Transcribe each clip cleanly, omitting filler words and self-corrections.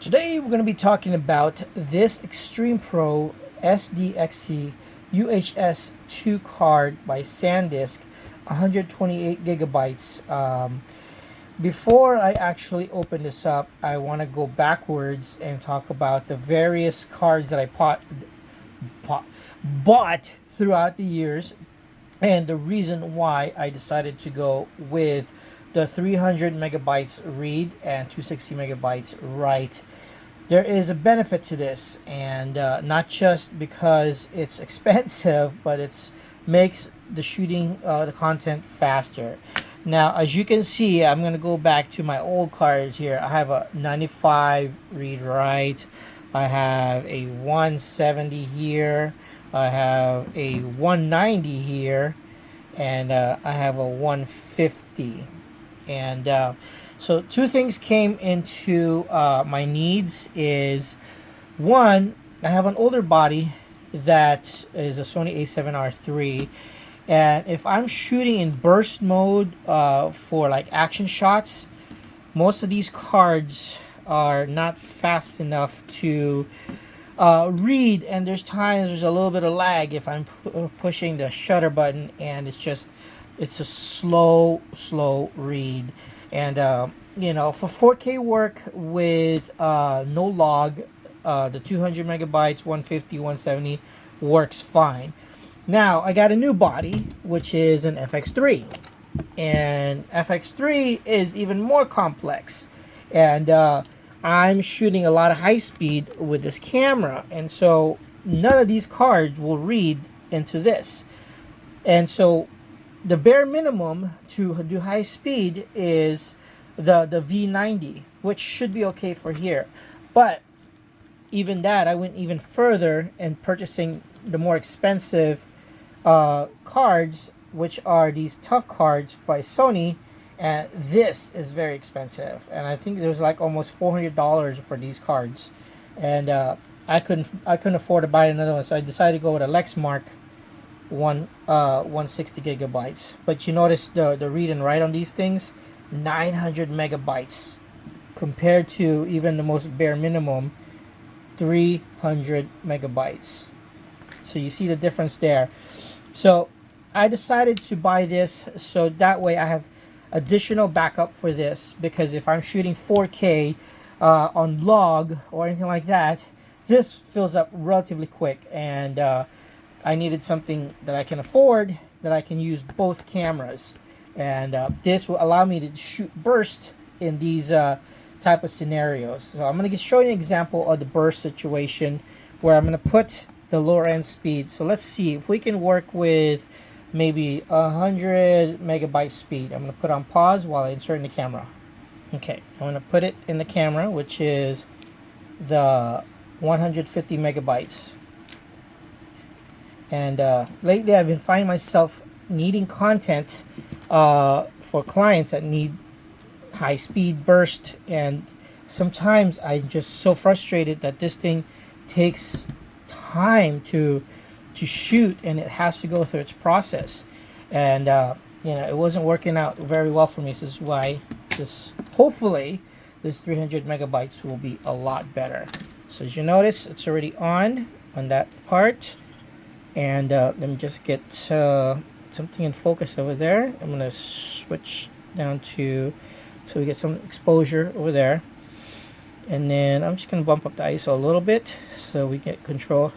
Today we're going to be talking about this Extreme Pro SDXC UHS-II card by SanDisk 128 gigabytes. Before I actually open this up, I want to go backwards and talk about the various cards that I bought throughout the years and the reason why I decided to go with the 300 megabytes read and 260 megabytes write. There is a benefit to this, and not just because it's expensive, but it makes the shooting the content faster. Now, as you can see, I'm going to go back to my old cards here. I have a 95 read write. I have a 170 here. I have a 190 here, and I have a 150. And so two things came into my needs is, one, I have an older body that is a Sony a7R III, and if I'm shooting in burst mode for like action shots, most of these cards are not fast enough to read, and there's a little bit of lag if I'm pushing the shutter button, and it's a slow read. And for 4K work with no log, the 200 megabytes, 150, 170 works fine. Now I got a new body, which is an FX3, and FX3 is even more complex, and I'm shooting a lot of high speed with this camera, and so none of these cards will read into this. And so the bare minimum to do high speed is the V90, which should be okay for here. But even that, I went even further in purchasing the more expensive cards, which are these tough cards by Sony, and this is very expensive. And I think there's like almost $400 for these cards, and I couldn't afford to buy another one, so I decided to go with a Lexmark 160 gigabytes. But you notice the read and write on these things, 900 megabytes compared to even the most bare minimum 300 megabytes. So you see the difference there. So I decided to buy this so that way I have additional backup for this, because if I'm shooting 4K on log or anything like that, this fills up relatively quick, and I needed something that I can afford, that I can use both cameras, and this will allow me to shoot burst in these type of scenarios. So I'm going to show you an example of the burst situation where I'm going to put the lower end speed. So let's see if we can work with maybe 100 megabyte speed. I'm going to put on pause while I insert in the camera. Okay, I'm going to put it in the camera, which is the 150 megabytes. And lately I've been finding myself needing content for clients that need high speed burst, and sometimes I'm just so frustrated that this thing takes time to shoot, and it has to go through its process, and it wasn't working out very well for me. This is why hopefully this 300 megabytes will be a lot better. So as you notice, it's already on that part. And let me just get something in focus over there. I'm going to switch down so we get some exposure over there. And then I'm just going to bump up the ISO a little bit so we get control.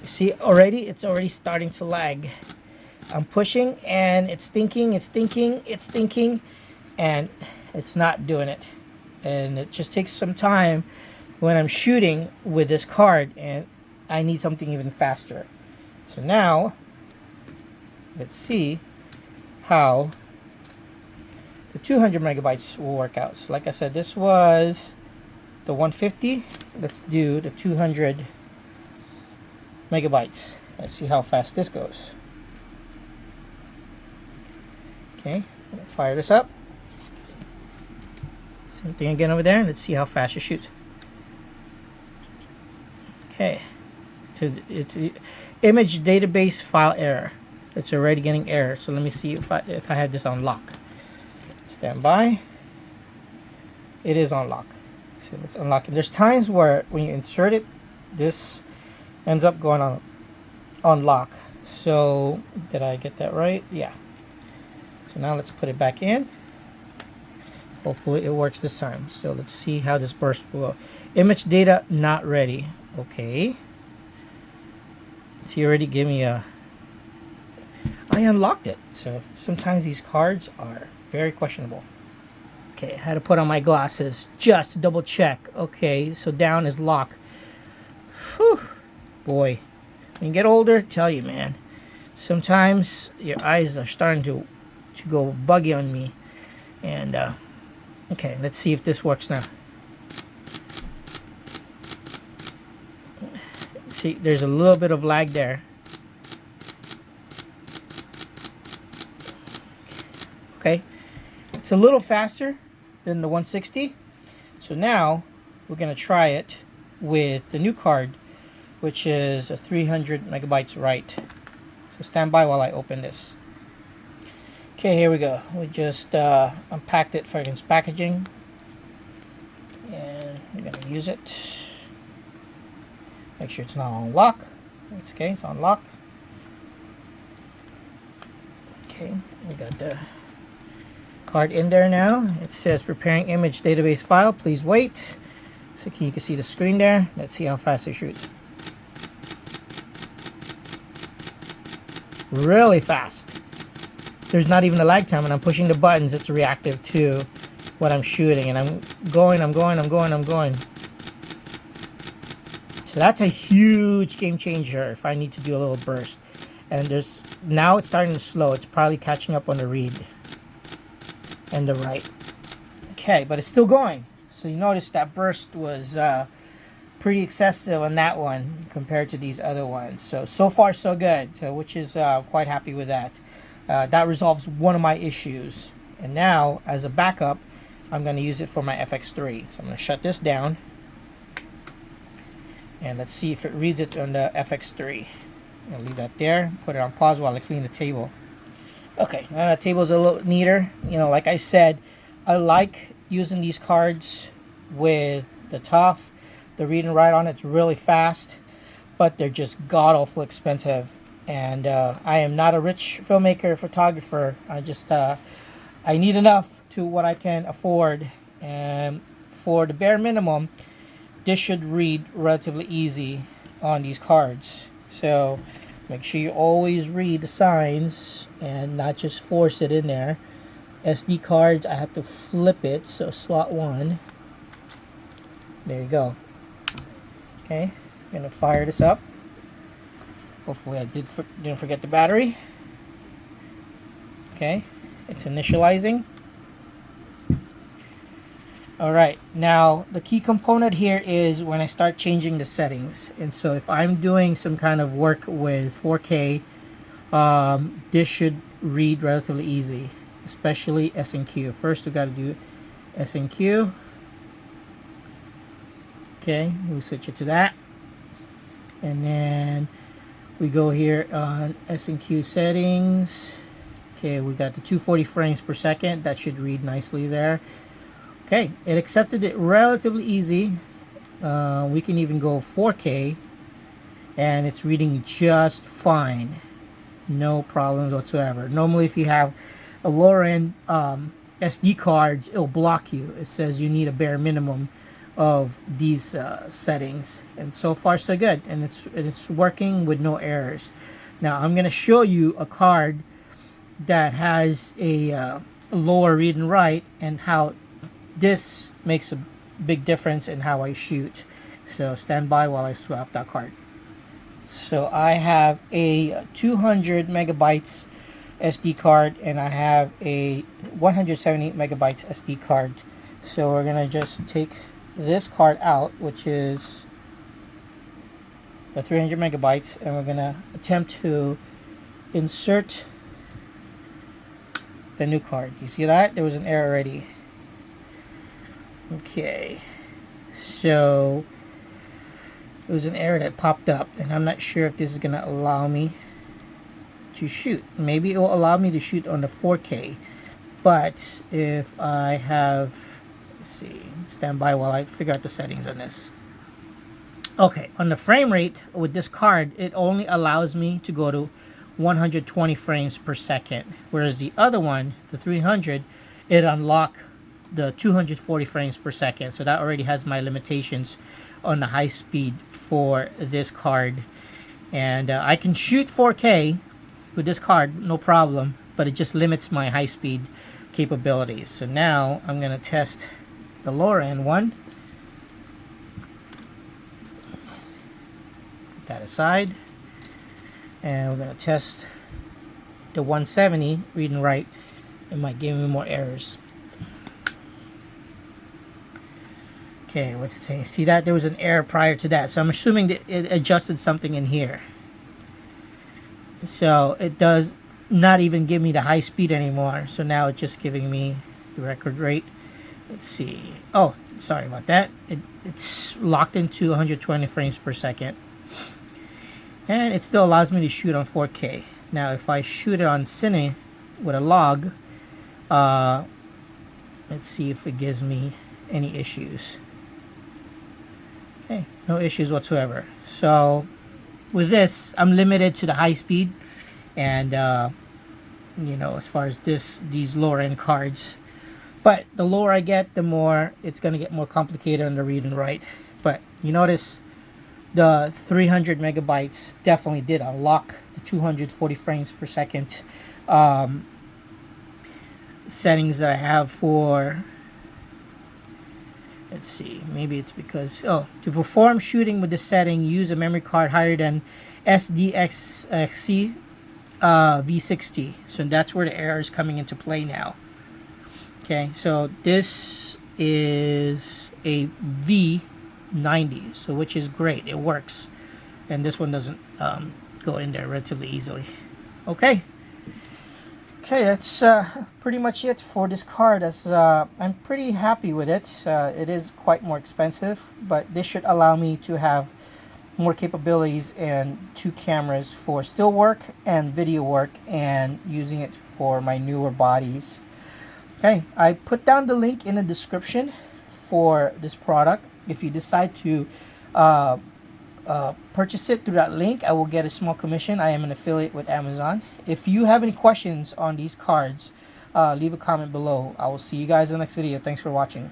You see, it's already starting to lag. I'm pushing and it's thinking, and it's not doing it. And it just takes some time when I'm shooting with this card, and I need something even faster. So now, let's see how the 200 megabytes will work out. So like I said, this was the 150. Let's do the 200 megabytes. Let's see how fast this goes. Okay, fire this up. Same thing again over there. Let's see how fast it shoots. Okay. It's image database file error. It's already getting error. So let me see if I had this on lock. Stand by. It is on lock. So let's unlock it. There's times where when you insert it, this ends up going on lock. So did I get that right? Yeah. So now let's put it back in. Hopefully it works this time. So let's see how this burst will. Image data not ready. Okay. So he already gave me a... I unlocked it. So sometimes these cards are very questionable. Okay, I had to put on my glasses just to double check. Okay, so down is lock. Whew. Boy, when you get older, tell you, man. Sometimes your eyes are starting to go buggy on me. And, okay, let's see if this works now. See, there's a little bit of lag there. Okay, it's a little faster than the 160. So now we're gonna try it with the new card, which is a 300 megabytes write. So stand by while I open this. Okay, here we go. We just unpacked it from its packaging, and we're gonna use it. Make sure it's not on lock. Okay, it's on lock. Okay, we got the card in there now. It says preparing image database file. Please wait. So you can see the screen there. Let's see how fast it shoots. Really fast. There's not even a lag time. When I'm pushing the buttons, it's reactive to what I'm shooting. And I'm going. So that's a huge game changer if I need to do a little burst. And now it's starting to slow. It's probably catching up on the read and the write. Okay, but it's still going. So you notice that burst was pretty excessive on that one compared to these other ones. So far so good, so, which is quite happy with that. That resolves one of my issues. And now, as a backup, I'm going to use it for my FX3. So I'm going to shut this down. And let's see if it reads it on the FX3. I'll leave that there. Put it on pause while I clean the table. Okay, now the table's a little neater. You know, like I said, I like using these cards with the TUF. The read and write on it's really fast, but they're just god-awful expensive. And I am not a rich filmmaker, photographer. I need enough to what I can afford. And for the bare minimum, this should read relatively easy on these cards. So make sure you always read the signs and not just force it in there. SD cards, I have to flip it, so slot 1. There you go. Okay, I'm gonna fire this up. Hopefully I didn't forget the battery. Okay, it's initializing. Alright, now the key component here is when I start changing the settings. And so if I'm doing some kind of work with 4K, this should read relatively easy, especially SNQ. First we got to do SNQ. Okay, we'll switch it to that. And then we go here on SNQ settings. Okay, we got the 240 frames per second. That should read nicely there. Okay, it accepted it relatively easy. We can even go 4K and it's reading just fine. No problems whatsoever. Normally if you have a lower end SD cards, it'll block you. It says you need a bare minimum of these settings, and so far so good, and it's working with no errors. Now I'm going to show you a card that has a lower read and write and how this makes a big difference in how I shoot. So stand by while I swap that card. So I have a 200 megabytes SD card and I have a 178 megabytes SD card. So we're gonna just take this card out, which is the 300 megabytes, and we're gonna attempt to insert the new card. You see that? There was an error already. Okay, so it was an error that popped up, and I'm not sure if this is gonna allow me to shoot. Maybe it will allow me to shoot on the 4K, but if I have Let's see. Stand by while I figure out the settings on this. Okay, on the frame rate with this card, it only allows me to go to 120 frames per second, whereas the other one, the 300, it unlock the 240 frames per second. So that already has my limitations on the high speed for this card. And I can shoot 4K with this card, no problem, but it just limits my high speed capabilities. So now I'm going to test the lower end one. Put that aside. And we're going to test the 170 read and write. It might give me more errors. Okay, what's it saying? See that? There was an error prior to that. So I'm assuming that it adjusted something in here. So it does not even give me the high speed anymore. So now it's just giving me the record rate. Let's see. Oh, sorry about that. It's locked into 120 frames per second. And it still allows me to shoot on 4K. Now if I shoot it on Cine with a log, let's see if it gives me any issues. Okay, no issues whatsoever. So with this, I'm limited to the high speed, and you know, as far as these lower end cards. But the lower I get, the more it's gonna get more complicated on the read and write. But you notice the 300 megabytes definitely did unlock the 240 frames per second settings that I have for. Let's see, maybe it's because, to perform shooting with the setting, use a memory card higher than SDXC V60. So that's where the error is coming into play now. Okay, so this is a V90, so which is great, it works. And this one doesn't go in there relatively easily. Okay. Okay, that's pretty much it for this card. I'm pretty happy with it. It is quite more expensive, but this should allow me to have more capabilities and 2 cameras for still work and video work, and using it for my newer bodies. Okay, I put down the link in the description for this product. If you decide to purchase it through that link, I will get a small commission. I am an affiliate with Amazon. If you have any questions on these cards, leave a comment below. I will see you guys in the next video. Thanks for watching.